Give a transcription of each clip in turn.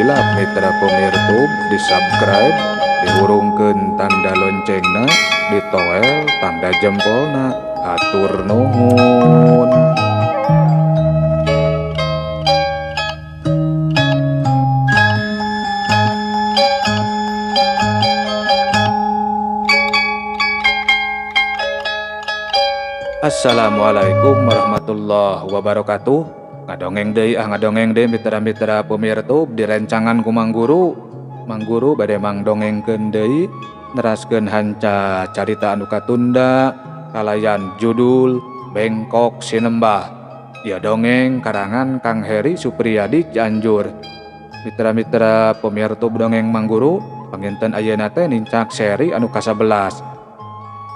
Panggilap mitra pemirtub di subscribe, dihurungkeun tanda loncengna, ditoel tanda jempolna. Hatur nuhun. Assalamualaikum warahmatullahi wabarakatuh. Ngadongeng deui mitra-mitra pemirtub di rencangan ku Mang Guru. Mang Guru bade mangdongengkeun deui neraskeun hanca carita anu katunda kalayan judul Bengkok Sinembah. Ieu dongeng karangan Kang Heri Supriyadi Cianjur. Mitra-mitra pemirtub dongeng Mang Guru, panginten ayeuna teh nincak seri anu ka-11.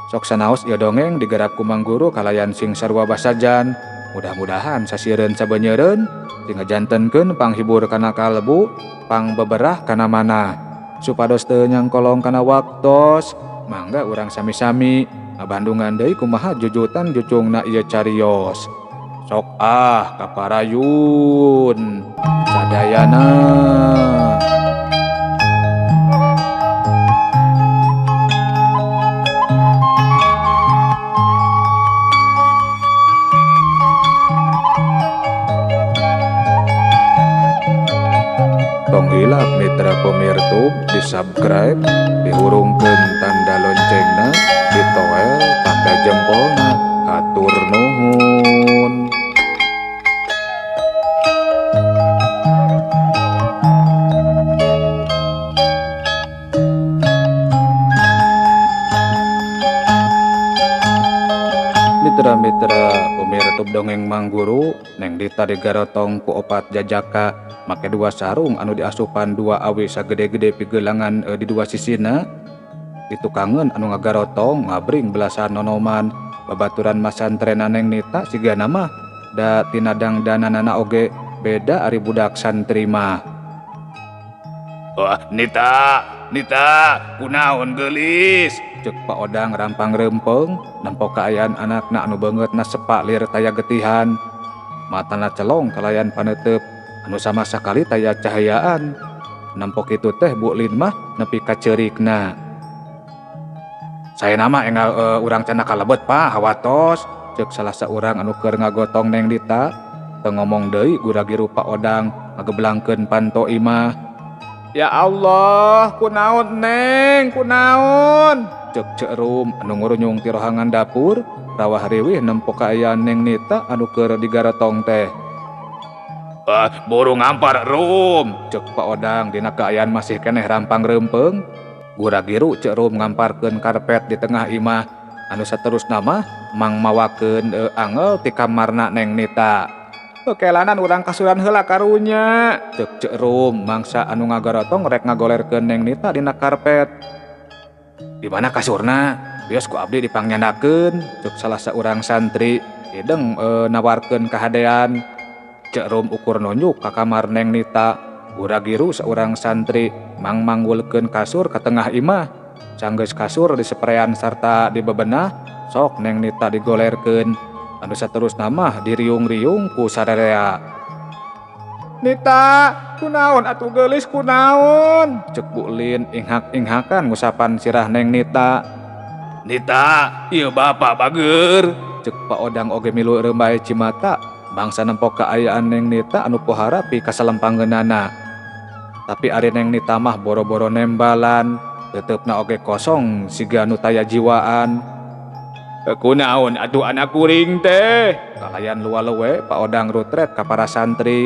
Sok sanaos ieu dongeng digarap ku Mang Guru kalayan sing sarua basajan. Mudah-mudahan sasiereun sabeunyereun sing ngajantenkeun panghibur kana kalbu, pangbeberah kana manah. Supados teu nyangkolong kana waktos, mangga urang sami-sami ngabandungan deui kumaha jujutan jucungna ieu cariyos. Sok kaparayun sadayana. Panggilap mitra pemirtub di subscribe, dihurungkeun tanda loncengna, ditoel tanda jempolna. Hatur nuhun. Mitra-mitra pemirtub dongeng Mang Guru, neng dita digarotong ku opat jajaka make dua sarung anu diasupan dua awi sagede-gede pigelangan di dua sisina. Ditukangeun anu ngagarotong ngabring belasan nonoman babaturan masantren neng nita sigana mah da tinadang dananana oge beda ari budak santri mah. Wah, Nita, kunaon geulis? Cek Pak Odang rampang rempeng nampo kaayaan anakna anu beungeutna sepak lir taya getihan. Matana celong kalayan paneuteup anu sama sakali taya cahayaan. Nampo kitu teh Bu Lin mah nepi ka ceurikna. Saena mah enggal urang cenah kalebet Pak, hawatos. Cek salah saurang anu keur ngagotong Neng Dita. Teu ngomong deui guragiru Pak Odang ngageblangkeun panto imah. Ya Allah, kunaon Neng, kunaon? Cek Rum anu ngurunyung ti rohangan dapur, rawah riwih nempo kaayaan Neng Nita anu keur digarotong teh. Buru ngampar Rum, cek Pak Odang dina kaayaan masih keneh rampang rempeng. Guragiru cek Rum ngamparkeun karpet di tengah imah, anu saterusna mah mang mawakeun angel ti kamarna Neng Nita. Kelanan urang kasuran heula karunya, cek Rum mangsa anu ngagarotong rek ngagolerkeun Neng Nita dina karpet. Di mana kasurna? Bios ku abdi dipangnyanakeun, cek salah saurang santri hideng nawarkeun kahadean. Cek Rum ukur nunjuk ka kamar Neng Nita. Guragiru saurang santri mang manggulkeun kasur ka tengah imah. Sanggeus kasur diseprean sarta dibebenah, sok Neng Nita digolerkeun. Anu saterusna mah diriung-riung ku sararea. Nita, kunaon atuh geulis kunaon? Cek Bu Lin inghak-inghakan ngusapan sirah Neng Nita. Nita, ieu Bapak bageur. Cek Pak Odang oge milu reumbae cimata bangsa nempo kaayaan Neng Nita anu pohara pi kasalempanggeunana. Tapi ari Neng Nita mah boro-boro nembalan, teteupna oge kosong siga anu taya jiwaan. Kunaon atuh anak kuring teh? Kalayan lua-lewe Pak Odang rutret ka para santri.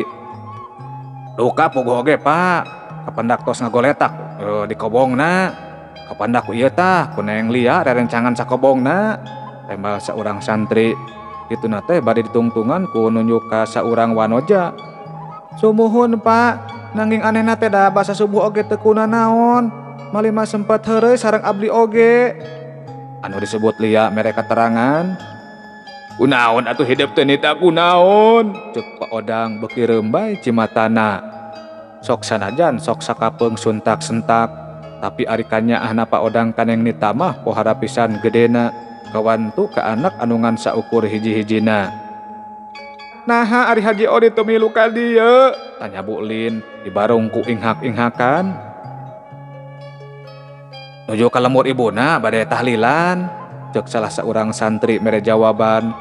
Luka puguh oge Pak, kapendak tos ngagoletak di kobongna. Kapendak ku ieu tah ku Neng Lia rerencangan sakobongna. Tembal saurang santri. Kituna teh bade ditungtungan ku nunjuk ka saurang wanoja. Sumuhun Pak, nanging anehna teh da basa subuh oge teu kunaon. Malima sempet heureuy sareng abdi oge. Anu disebut Lia mereka terangan. Kunaon atuh hidup teh Nita kunaon? Cek Pak Odang beuki reumbai cimatana. Sok sanajan sok sakapeung suntak-sentak, tapi ari kanyaahna Pak Odang ka Neng Nita mah pohara pisan gedena kawantu ka anak anu ngan saukur hiji-hijina. Naha ari Haji Odi teu milu ka dieu? Tanya Bu Lin dibarung ku inghak-inghakan. Nuju ka lemur ibuna bade tahlilan, cek salah seorang santri mere jawaban.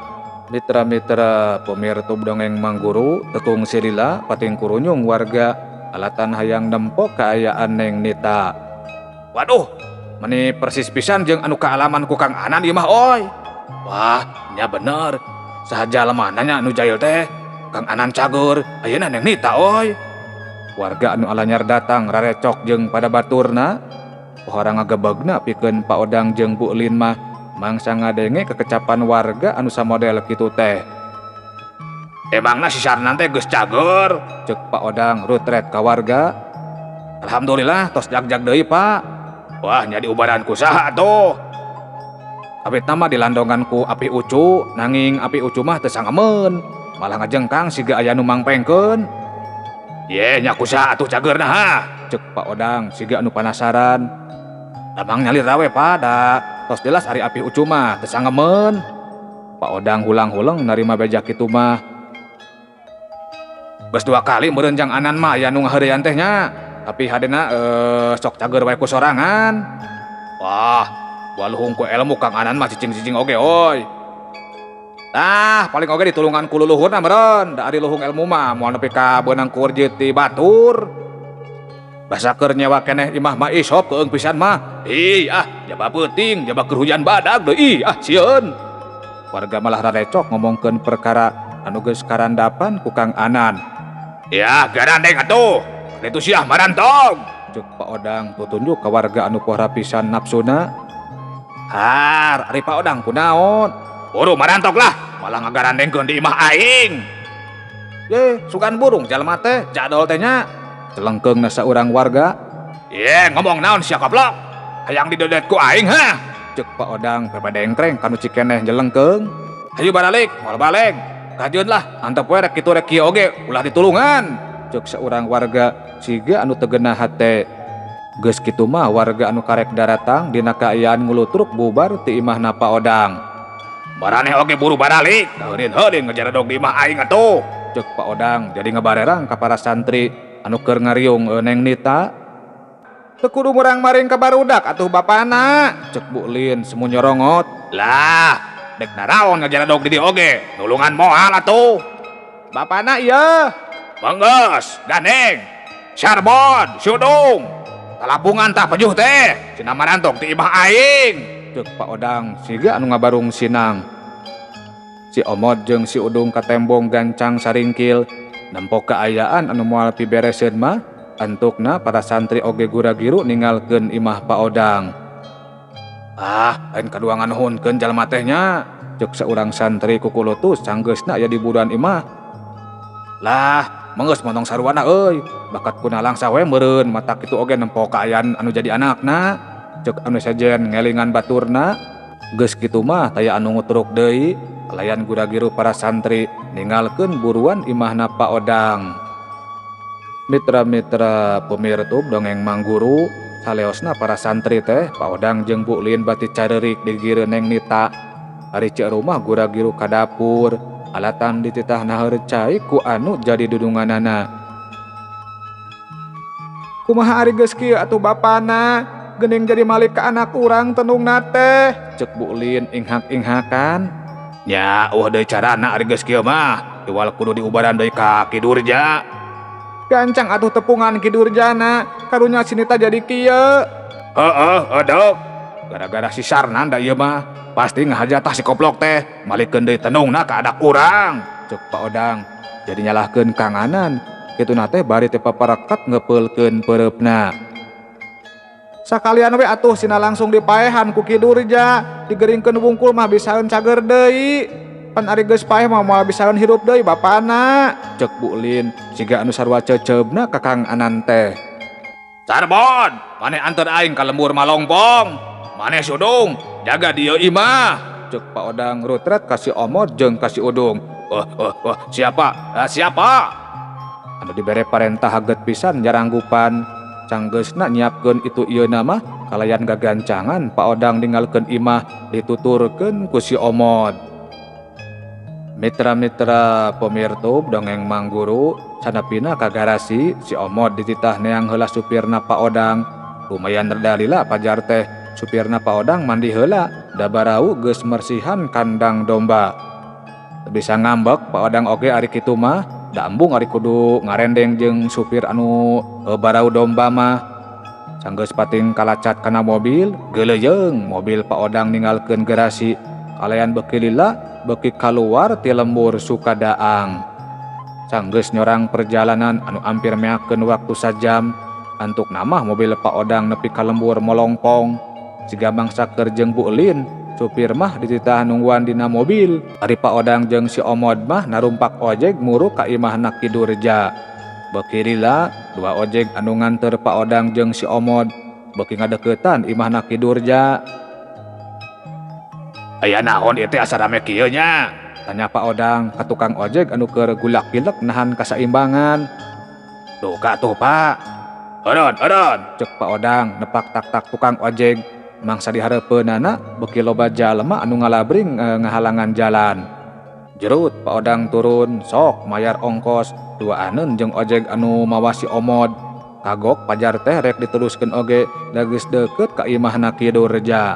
Mitra-mitra pemirsa dongeng Mangguru tekung silila pating kurunyung warga alatan hayang nempok kaayaan Neng Nita. Waduh, meni persis pisan jeung anu kaalaman ku Kang Anan ieu mah oi. Wah, nya bener. Sahaja lemananya anu jail teh Kang Anan cager, ayeuna Neng Nita oi. Warga anu alanyar datang rarecok jeung pada baturna. Pohara ngagebegna pikeun Pak Odang jeung Bu Lin mah mangsa ngadenge kekecapan warga anu samodel kitu teh. Emangna si Sarnan teh geus cager, ceuk Pak Odang rutret ka warga. Alhamdulillah tos jag-jag deui Pak. Wah nya diubaran ku saha atuh? Abitna mah dilandongan ku api ucu, nanging api ucu mah teu sangemeun, malah ngajengkang siga aya nu mangpengkeun. Ye nya ku saha atuh cagerna ha? Ceuk Pak Odang siga anu panasaran. Damang nyalir rawe pada, tos jelas ari api ucu mah teu sangemeun. Pak Odang hulang-hulang narima beja kitu mah. Geus 2 kali meureun Jang Anan mah aya nu ngaheureyan teh nya, tapi hadena sok cager wae ku sorangan. Wah, waluhung ku ilmu Kang Anan mah cicing-cicing oge oi. Tah, paling oge ditulungan ku luluhurna meureun, da ari luhung ilmu mah moal nepi ka beunang kurjeut ti batur. Basa keur nyewa keneh imah mah isop keung pisan mah. Jaba peuting, jaba keur hujan badag deui sieun. Warga malah rarecok ngomongkeun perkara anu geus karandapan ku Kang Anan. Ya, garandeng atuh. Kitu siah marantong. Ceuk Pak Odang tutunjuk ka warga anu pohara pisan napsuna. Har, ari Pak Odang kunaon? Buru marantong lah, malah ngagarandengkeun di imah aing. Ye, sugan burung jalma teh, jadol teh nya. Celengkeungna saurang warga. Ngomong naon sia goblok? Hayang didodet ku aing ha? Ceuk Pak Odang pepadengkreng kanu cikeneh jelengkeung. Hayu baralik, moal balik. Kajeun lah, antep we rek kitu rek kieu oge ulah ditulungan. Ceuk saurang warga siga anu teu geunah hate. Geus kitu mah warga anu karek daratang dina kaayaan ngulutruk bubar ti imahna Pak Odang. Maraneh oge buru baralik, heureun-heureun ngajaradog di imah aing atuh. Ceuk Pak Odang jadi ngabarerang ka para santri anu keur ngariung Neng Nita. Teu kudu murang maring ka barudak atuh bapana, ceuk Bu Lin semu nyorongot. Lah, dek naraon ngajaradog di dieu oge, nulungan moal atuh. Bapana ieu. Manggeus, gandeng. Syarbon, Syudung. Talapungan tah pejuh teh, cenah marantong ti imah aing. Ceuk Pak Odang siga anu ngabarung sinang. Si Omod jeung si Udung katembong gancang saringkil. Nempok kaayaan anu moal pibereseun mah, antukna para santri oge gura-giru ninggalkeun imah Pak Odang. Lain kadua nganuhunkeun jalma teh nya, ceuk saurang santri ku kulutus canggeusna aya di buruan imah. Lah, manggeus montong saruana euy, bakat kunalang sawe meureun mata kitu oge nempok kaayaan anu jadi anakna, ceuk anu sejen ngelingan baturna. Geus kitu mah taya anu ngutruk deui. Layan gura-giru para santri ninggalkeun buruan imahna Pak Odang. Mitra-mitra pemirsa dongeng Mangguru, saleosna para santri teh Pak Odang jeung Bu Lin bati carerik di gireun Neng Nita. Ari ceuk rumah gura-giru ka dapur, alatan dititahna heureut cai ku anu jadi dudunganana. Kumaha ari geus kieu atuh bapana? Geuning jadi malik ka anak urang tenungna teh, ceuk Bu Lin inghak-inghakan. Ya, deui carana ari geus kieu mah, iwal kudu diubaran deui ka Ki Durja. Gancang atuh tepungan Ki Durjana, karunya sinita jadi kieu. Dok. Gara-gara si Sarnan da ieu mah, pasti ngahajatah si koplok teh, malikeun deui tenungna ka adak urang. Ceuk Pak Odang, jadi nyalahkeun Kang Anan, kituna teh bari teu paparekat ngepeulkeun peureupna. Sakalian we atuh sina langsung dipaehan ku Ki Durja, digeringkeun wungkul mah bisaeun cager deui. Pan ari geus paeh mah moal bisaeun hirup deui bapana, ceuk Bu Lin siga anu sarua ceceubna ka Kang Anan teh. Sarbon, maneh anter aing ka lembur Malongpong. Maneh Sudung, jaga dieu imah, ceuk Pak Odang rutret ka si Omod jeung ka si Udung. Siapa? Anu dibere parentah haget pisan jaranggupan. Canggeusna nyiapkeun itu ieuna mah kalayan gagancangan Pak Odang ninggalkeun imah dituturkeun ku si Omod. Mitra-mitra pemirtub dongeng Mang Guru sanapina ka garasi si Omod dititah neang heula supirna Pak Odang. Lumayan redalila pajar teh supirna Pak Odang mandi heula da barau geus mersihan kandang domba. Bisa ngambek Pak Odang oge ari kitu mah da embung ari kudu ngarendeng jeung supir anu barau domba mah. Sanggeus pating kalacat kana mobil geulejeung mobil Pak Odang ninggalkeun garasi kalayan beuki lila beuki kaluar ti lembur Sukadaang. Sanggeus nyorang perjalanan anu ampir meakeun waktu sajam antuk namah mobil Pak Odang nepi ka lembur Molongpong. Siga mangsa keur jeung Bu Lin supir mah dititah nungguan dina mobil. Ari Pak Odang jeung si Omod mah narumpak ojek muru ka imahna Ki Durja. Beuki lila dua ojek anu nganter Pak Odang jeung si Omod beuki ngadeuketan imahna Ki Durja. "Aya naon ieu teh asa rame kieu nya?" tanya Pak Odang ka tukang ojek anu keur gulak-gilek nahan kasaimbangan. "Duh ka tuh Pak." Eureun, cek Pak Odang nepak tak-tak tukang ojek. Mangsa dihareupeunana beuki loba jalma anu ngalabring ngahalangan jalan. Jerut Pak Odang turun sok mayar ongkos duaaneun jeung ojek anu mawa si Omod. Kagok pajar teh rek diteruskeun oge da geus deukeut ka imahna Ki Durja.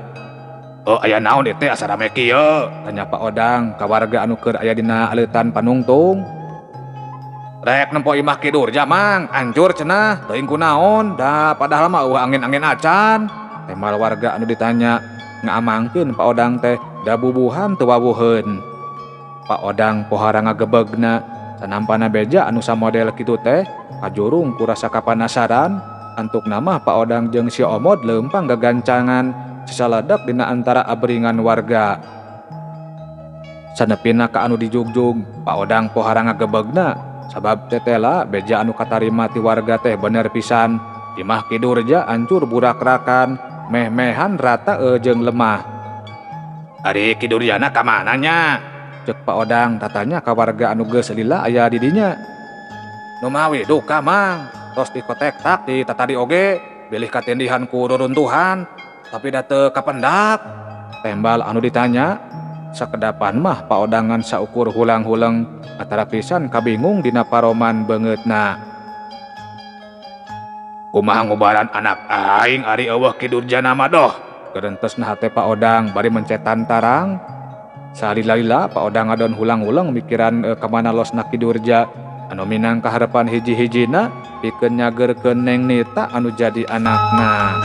"Oh aya naon ieu teh asa rame kieu?" tanya Pak Odang ka warga anu keur aya dina aleutan panungtung. "Rek nempo imah Ki Durja mang, ancur cenah, teuing kunaon, da padahal mah eueuh angin-angin acan." Tembal warga anu ditanya ngaamangkeun Pak Odang teh da bubuhan teu wawuheun. Pak Odang pohara ngagebegna sanampana beja anu samodel kitu teh kajurung ku rasa kapanasaran antuk nama Pak Odang jeung si Omod leumpang gagancangan sisaladak dina antara abringan warga. Sanepina ka anu dijugjug Pak Odang pohara ngagebegna sabab tetela beja anu katarima ti warga teh bener pisan. Imah Ki Durja ancur burak-rakan meh-mehan rata jeung lemah. "Ari Ki Durjana ka mananya?" cek Pak Odang tatanya ka warga anu geus lila aya di dinya. "Nu mawi duka mang, tos dikotek tak di tatadi oge, bilih katindihan ku ruruntuhan, tapi da teu kapendak." Tembal anu ditanya sakedapan mah Pak Odangan saukur hulang-huleng atara pisan kabingung dina paroman beungeutna. "Kumaha ngubaran anak aing ari eueuh Ki Durjana mah doh?" Geurentesna hate Pak Odang bari mencetan tarang. Salila-lila Pak Odang ngadon hulang-ulang mikiran ka mana losna Ki Durja anu minang kaharepan hiji-hijina pikeun nyageurkeun Neng Nita anu jadi anakna.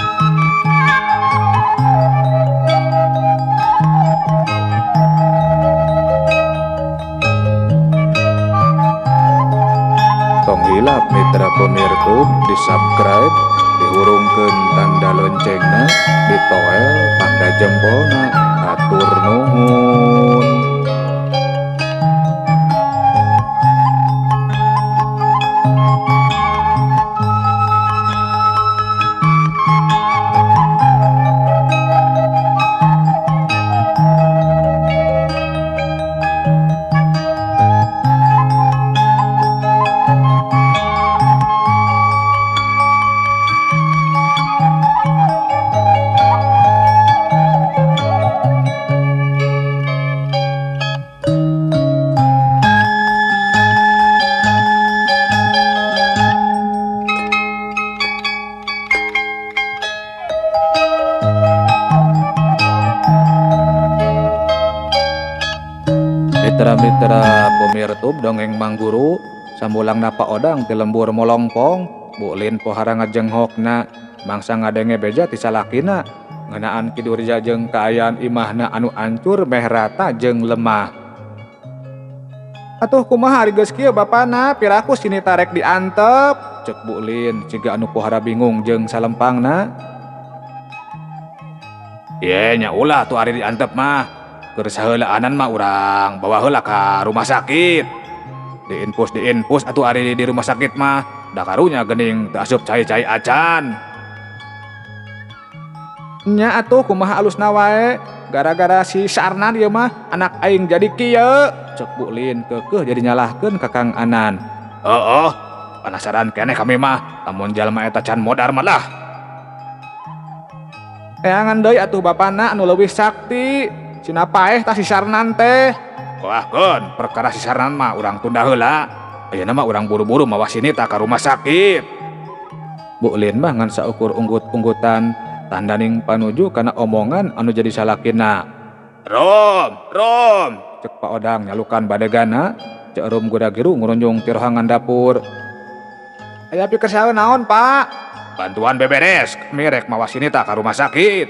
Tong hilap mitra pemirtub di subscribe, dihurungkeun tanda loncengna, ditoel tanda jempolna. Atur nuhun. Mitra-mitra pemirtub dongeng Mang Guru samulangna Pak Odang ti lembur Molongpong. Bu Lin pohara ngajenghokna mangsa ngadenge beja ti salakina ngeunaan Ki Durja jeung kaayaan imahna anu ancur meh rata jeung lemah. "Atuh kumaha ari geus kieu bapana, piraku sini tarek diantep?" cek Bu Lin ciga anu pohara bingung jeung salempangna. "Ye nya ulah tuh ari diantep mah. Keur saheulaanan mah urang bawa heula ka rumah sakit. Diinpus atuh ari di rumah sakit mah da karunya geuning teu asup cai-cai acan." "Nya atuh kumaha alusna wae, gara-gara si Sarnan ieu mah anak aing jadi kieu," cek Bu Lin keukeuh jadi nyalahkeun ka Kang Anan. "Heuh, penasaran keneh kami mah, lamun jalma eta can modar mah lah." "Eangan deui atuh bapana anu leuwih sakti. Cina paeh tah si Sarnan teh." Wahkeun perkara sisaran mah urang tunda heula. Ayeuna mah urang buru-buru mawa si Nita ka rumah sakit. Bu Lin mah ngan saukur unggut-unggutan tandaning panuju kana omongan anu jadi salakina. Rom, cek Pak Odang nyalukan badegana, cek Rom Gudagiru ngurunjung ti rohangan dapur. Aya pikeun saeun naon, Pak? Bantuan beberes, mirek mawa si Nita ka rumah sakit.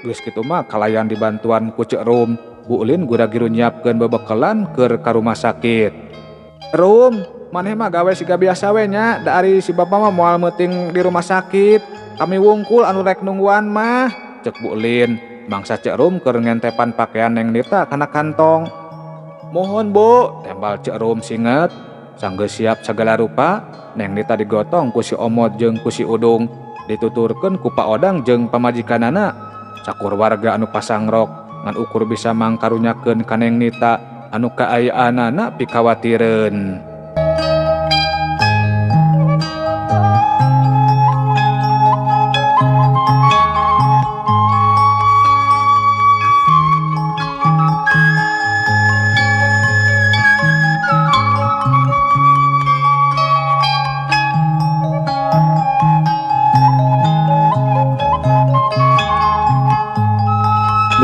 Geus kitu mah kalayan dibantuan ku cek Rom, Bu Lin Gudagiru nyiapkeun bebekalan keur ka rumah sakit. Rom, maneh mah gawe siga biasa we nya, da ari si Bapa mah moal meuting di rumah sakit. Kami wungkul anu rek nungguan mah, cek Bu Lin. Mangsa cek Rom keur ngentepan pakaian Neng Nita kana kantong. Mohon Bu, tembal cek Rom singet. Sanggeus siap sagala rupa, Neng Nita digotong ku si Omot jeung ku si Udung, dituturkeun ku Pak Odang jeung pamajikanana. Sakur warga anu pasangrok ngan ukur bisa mangkarunyakeun ka Neng Nita anu kaayaanana pikawatireun.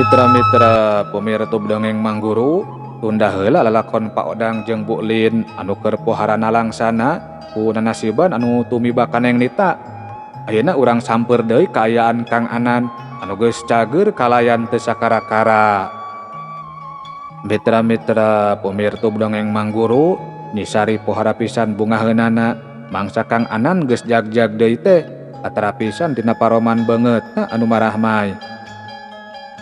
Mitra-mitra pemirsa dongeng Mangguru, tunda heula lalakon Pak Odang jeung Bu Lin anu keur poharana langsana ku nanasiban anu tumiba ka Neng Nita. Ayeuna urang samper deui kaayaan Kang Anan anu geus cager kalayan teu sakara-kara. Mitra-mitra pemirsa dongeng Mangguru, nyisari pohara pisan bungaheunana, mangsa Kang Anan geus jag-jag deui teh, atara pisan dina paroman beungeutna anu marahmai.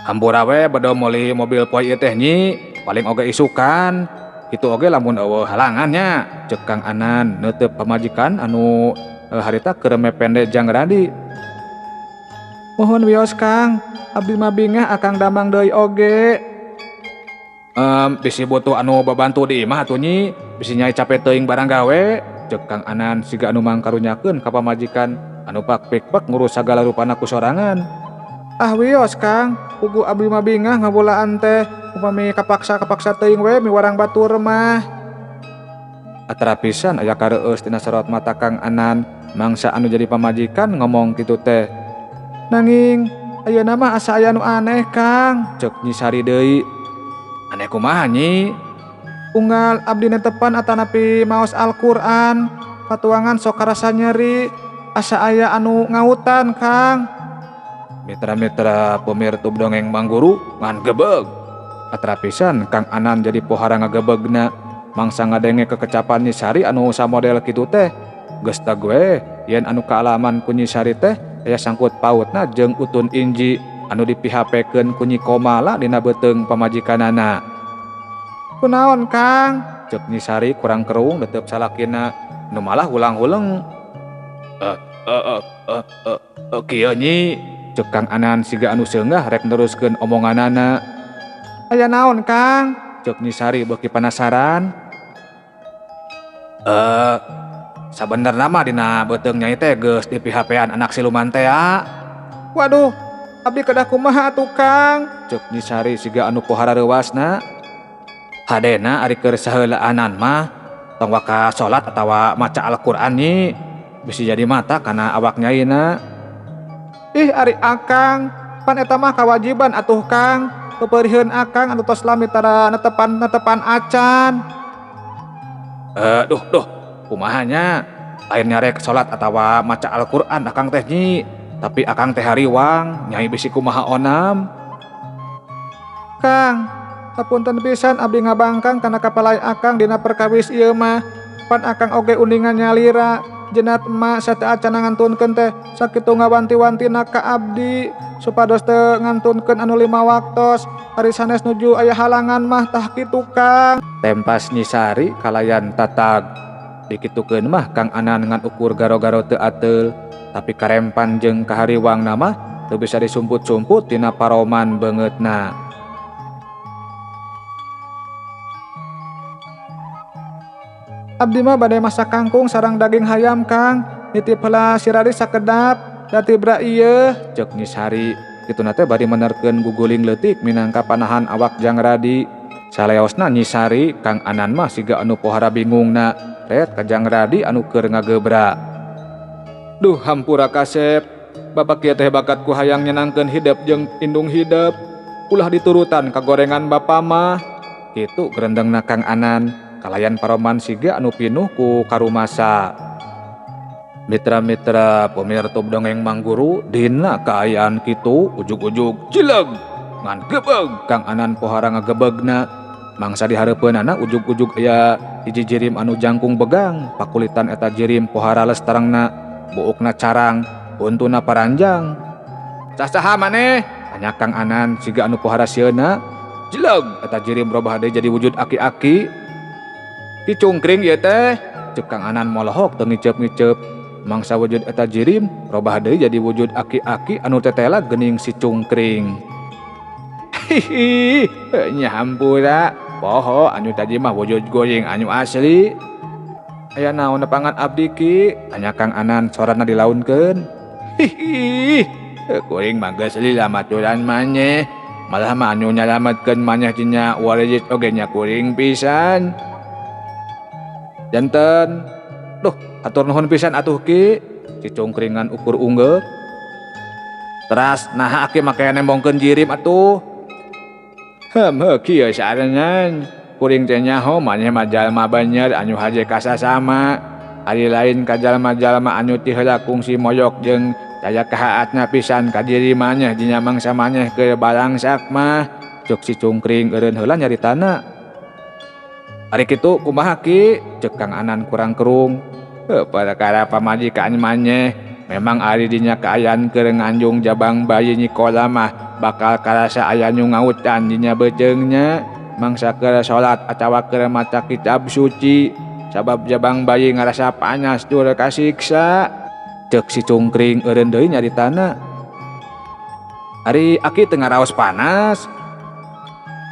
Hampura we bedo meuli mobil poe ieu teh nyi, paling oge isukan. Kitu oge lamun eueuh halangannya, cek Kang Anan neuteub pamajikan anu harita keur mepende jang radi. Mohon wios Kang, abdi mah bingah akang damang deui oge. Bisi butuh anu babantu di imah atuh nyi, bisi nyai capek teuing barang gawe, cek Kang Anan siga anu mangkarunyakeun ka pamajikan anu pak-pik-pak ngurus sagala rupana ku sorangan. Ah wios Kang, pugu abdi mah bingah ngabulaan teh, upami kapaksa teuing we miwarang batur mah. Atara pisan aya kareueus tina sorot mata Kang Anan, mangsa anu jadi pamajikan ngomong kitu teh. Nanging ayeuna mah asa aya nu aneh Kang, cek Nyi Sari deui. Aneh kumaha nyi? Unggal abdi netepan atanapi maos Al-Qur'an, patuangan sok karasa nyeri, asa aya anu ngautan Kang. Mitra-mitra pemirsa dongeng Mangguru ngan gebeg. Atara pisan Kang Anan jadi pohara ngagebegna, mangsa ngadenge kekecapan Nyi Sari anu samodel kitu teh. Geus teu gue yen anu kaalaman ku Nyi Sari teh aya sangkut pautna jeung Utun Inji anu dipihapekeun ku Nyi Komala dina beuteung pamajikanana. Kunaon Kang? Cek Nyi Sari kurang kerung detep salakina nu malah ulang-ulang. Kieu nyi, cek Kang Anan siga anu seunggah rek neruskeun omonganana. Aya naon Kang? Cek Nyi Sari beuki penasaran. Sabenerna mah dina beuteung nyai teh geus dipihapean anak siluman teh ya. Waduh, abdi kedah kumaha atuh Kang? Cek Nyi Sari siga anu pohara reuasna. Hadena ari keur saheulaanan mah tong waka salat atawa maca Al-Qur'an nyi, bisi jadi mata kana awak nyaina. Ih ari akang, pan eta mah kawajiban atuh Kang, pepeurieun akang anu tos lami tara netepan acan. Duh, kumaha nya? Lain nyarek salat atawa maca Al-Qur'an akang teh nyi, tapi akang teh hariwang, nyai bisi kumaha onam. Kang, sapunten pisan abdi ngabangkang kana kapalai akang dina perkawis ieu mah. Pan akang oge undingan nyalira, jenat emak sateu acan ngantunkeun teh sakitu ngawanti-wantina ka abdi supados teu ngantunkeun anu 5 waktos. Ari sanes nuju aya halangan mah tah kitu Kang. Tempas Nyi Sari kalayan tatag. Dikitukeun mah Kang Anan ngan ukur garo-garo teu ateul, tapi karempan jeung kahariwangna mah teu bisa disumput-sumput tina paroman beungeutna. Abdi mah bade masak kangkung sareng daging hayam Kang, nitip heula si Rari sakedap, datibra ieu, cek Nyi Sari. Kituna teh bari menerkeun guguling leutik minangka panahan awak Jang Radi. Saleosna nyisari Kang Anan mah siga anu pohara bingungna ret Kajang Radi anu keur ngagebrak. Duh hampura kasep, bapak kieu teh bakat ku hayang nyenangkeun hidup jeung indung hidup. Ulah diturutan kagorengan bapa mah. Kitu gerendengna Kang Anan kalayan paroman siga anu pinuh ku karumasa. Mitra-mitra pemirsa dongeng Mang Guru dina kaayaan kitu ujug-ujug jileg ngan gebeg Kang Anan pohara ngagebegna. Mangsa dihareupeunana ujug-ujug aya hiji jirim anu jangkung begang, pakulitan eta jirim pohara lestarangna, buukna carang, untuna paranjang. Sasaha maneh? Tanya Kang Anan siga anu pohara sieuna. Jileg eta jirim robah deui jadi wujud aki-aki. Ki cungkring ieu teh, ceuk Kang Anan molohok teu ngiceup-ngiceup. Mangsa wujud eta jirim robah deui jadi wujud aki-aki anu tetela geuning si cungkring. Hihi, nya hampura. Poho anu tadi mah wujud goyeng anu asli. Aya naon pangan abdi ki? Tanya Kang Anan sorana dilaunkeun. Hihi, kuring mah geus lila maturan maneh. Malah mah anu nyalametkeun maneh tina warijit oge nya kuring pisan. Janten. Duh, atur nuhun pisan atuh ki. Si cungkringan ukur unggul. Teras naha aki make nembongkeun jirim atuh. Kieu sarengan kuring teh nyaho maneh mah jalma banyer anu haje kasasama. Ari lain ka jalma-jalma anu ti heula kungsi moyok jeung daya kahaatna pisan ka diri maneh dina mangsa maneh keur balangsak mah. Ceuk si cungkring eureun heula nyaritana. Ari kitu kumaha ki? Ceuk Kang Anan kurang kerung. Perkara pamajikan maneh memang ari dinya kaayaan keur nganjung jabang bayi Nikola mah bakal karasa aya nu ngautan dinya bejeungnya. Mangsa keur salat atawa keur maca kitab suci sabab jabang bayi ngarasa panas dur kasiksa. Ceuk si cungkring eureun deui nyaritana. Ari aki teu ngaraos panas.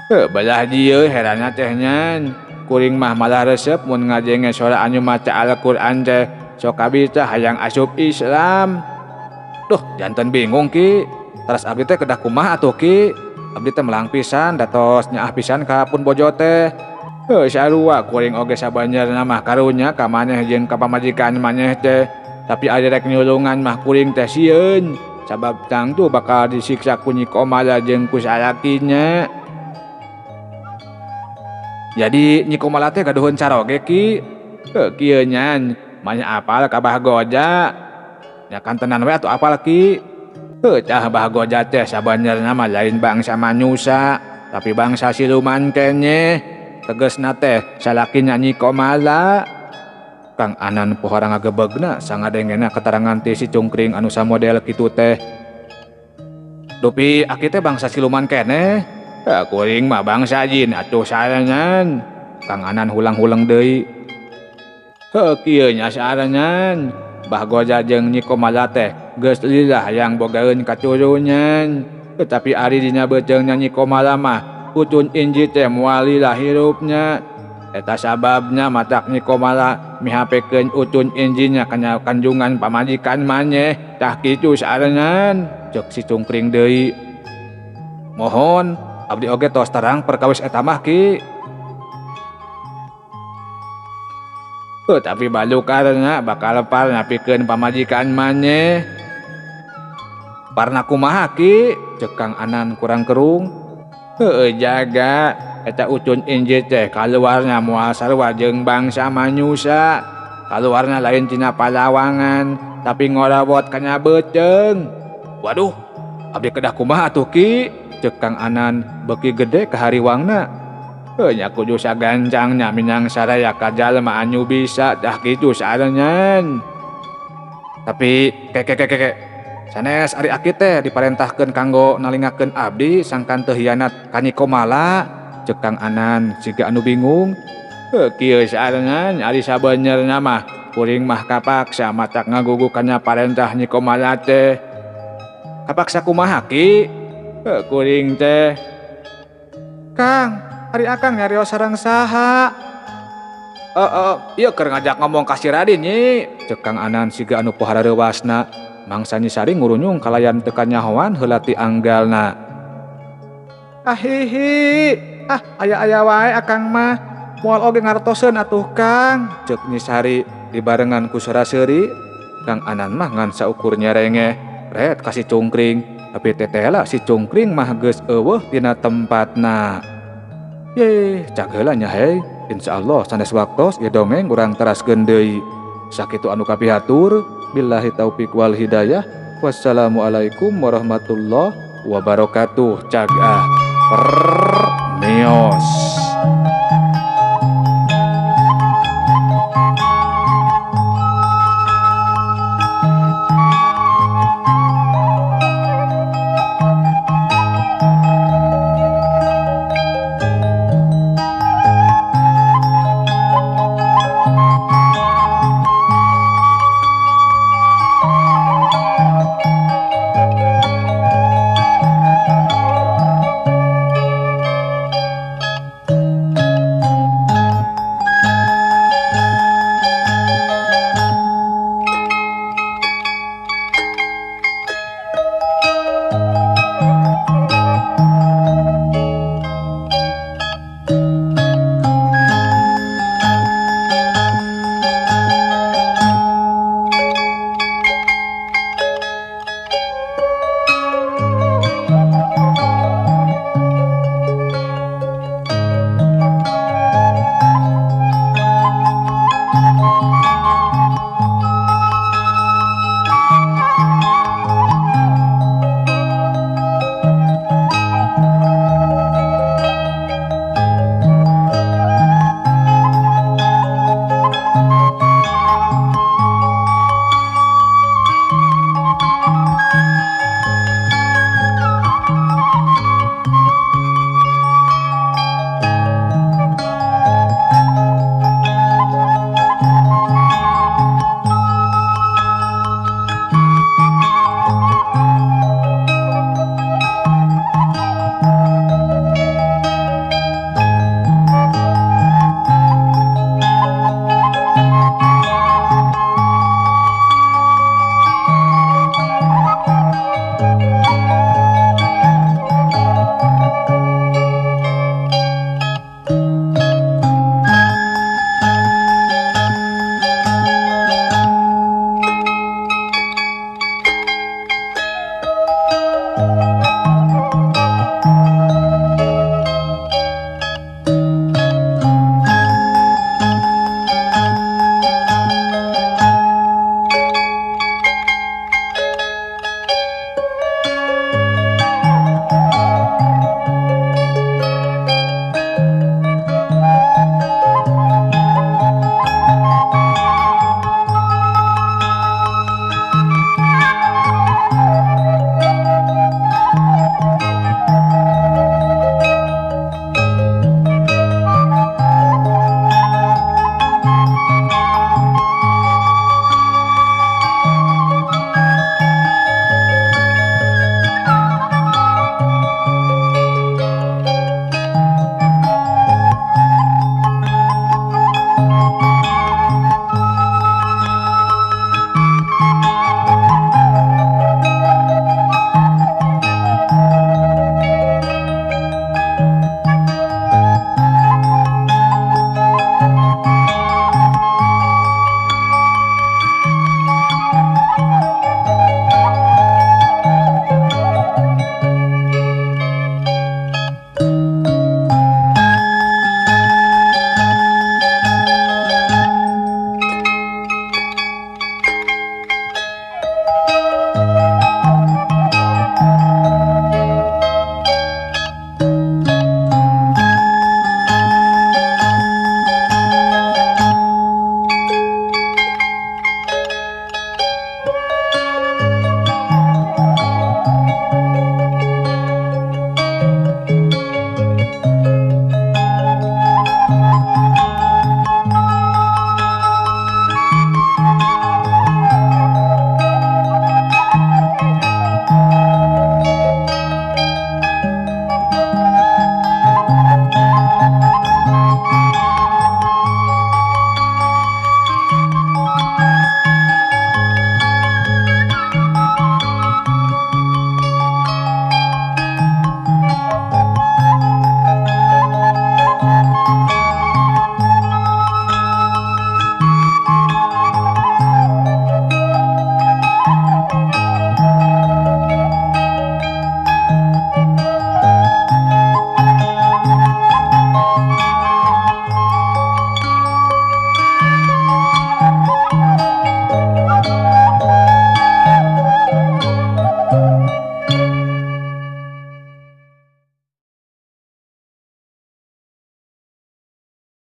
Belah dieu heranna teh nyan. Kuring mah malah resep mun ngajenge sora anu maca Al-Qur'an teh sok abdi hayang asup Islam. Duh, janten bingung ki. Teras abdi teh kedah kumaha atuh ki? Abdi teh melang pisan datos nyaah pisan ka pun bojo teh. Sarua kuring oge sabanyeurna mah karunya ka maneh jeung ka pamajikan maneh teh. Tapi ari rek nyulungan mah kuring teh sieun. Sabab tangtu bakal disiksa ku Nyi Komala jeung ku salakinya. Jadi Nyi Komala teh gaduhun caroge ki. Kieu nyan, maneh apal ka Bah Goja. Nya kan tenan we atuh apal ki. Cah Bah Goja teh sabanyeurna mah lain bangsa manusia, tapi bangsa siluman keneh. Tegesna teh salakinya Nyi Komala. Kang Anan pohara ngagebegna sangadengena keterangan ti si cungkring anu samodel kitu teh. Dupi aki teh bangsa siluman keneh. Kuring mah bangsa jin atuh sarengan. Kang Anan hulang-hulang deui. Kieu nya sarengan. Bah Goja jeung Nyi Komala teh geus lila hayang bogaeun katurunan. Tetapi ari dina bejeungna Nyi Komala mah Utun Inji teh moal lila hirupnya. Eta sababna matak Nyi Komala mihapekeun Utun Injinya kana kanjungan pamajikan maneh. Tah kitu sarengan. Ceuk si cungkring deui. Mohon abdi oge tos terang perkawis eta mah ki. Tapi balu karena bakal par napikeun pamajikan maneh. Parna kumaha ki? Ceuk Kang Anan kurang kerung. Jaga eta Utun Inji teh kaluarna moal sarua jeung bangsa manusia. Kaluarna lain tina palawangan, tapi ngorabot kana beuteung. Waduh, abdi kedah kumaha atuh ki? Ceuk Kang Anan beuki gede ka hariwangna. Nya kudu sagancangnya minang saraya ka jalma anu bisa dah kitu sarengan. Tapi keke sanes ari aki teh diparentahkeun kanggo nalingakeun abdi sangkan teu hianat ka Nyi Komala. Ceuk Kang Anan siga anu bingung. Kieu sarengan ari sabenerna mah kuring mah kapaksa matak ngagugu kana parentah Nyi Komala teh. Kapaksa kumaha ki? Kuring teh Kang, hari akang nyarios sareng saha? Ieu keur ngajak ngomong ka si Raden Nyi. Ceuk Kang Anan siga anu pohara reuwasna. Mangsa Nyi Sari ngurunyung kalayan teu kanyahoan heula ti anggalna. Ahihi, Aya-aya wae akang mah. Moal oge ngartoseun atuh Kang, ceuk Nyi Sari dibarengan ku Sora-Seuri. Kang Anan mah ngan saukur nyerengeh, ret kasih cungkring. Tapi tetela si cungkring mah geus eueuh tina tempatna. Cak heula nya hei. Insyaallah sanes waktos ieu dongeng urang teraskeun deui. Sakitu anu kapihatur, billahi taufik wal hidayah. Wassalamualaikum warahmatullahi wabarakatuh. Cagah. Meos.